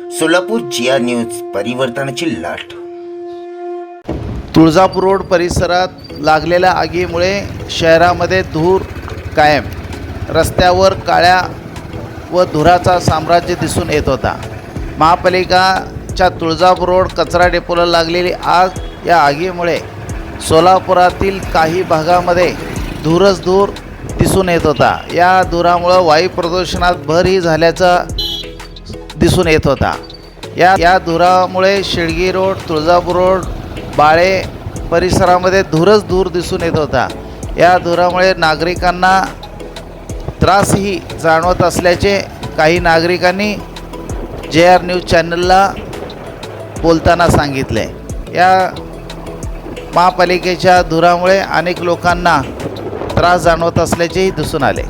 सोलापूर जिया news परिवर्तनाची लाट। Tuljapur road परिसरात लागलेल्या आगीमुळे शहरामध्ये धूर कायम। रस्त्यावर काळ्या व धुराचा साम्राज्य दिसून येत होता। महापालिकाच्या तुळजापूर रोड कचरा डेपोला लागलेली आग, या आगीमुळे सोलापुरातील काही भागामध्ये धूरच धूर दिसून येत होता। या धुरामुळे वायू प्रदूषणात भरही झाल्याचा दिसून येत होता। या धुरामुळे शेळगी रोड, तुळजापूर रोड, बाळे परिसरामध्ये धूरच धूर दिसून येत होता। या धुरामुळे नागरिकांना त्रासही जाणवत असल्याचे काही नागरिकांनी JR न्यूज चॅनलला बोलताना सांगितले। या महापालिकेच्या धुरामुळे अनेक लोकांना त्रास जाणवत असल्याचेही दिसून आले।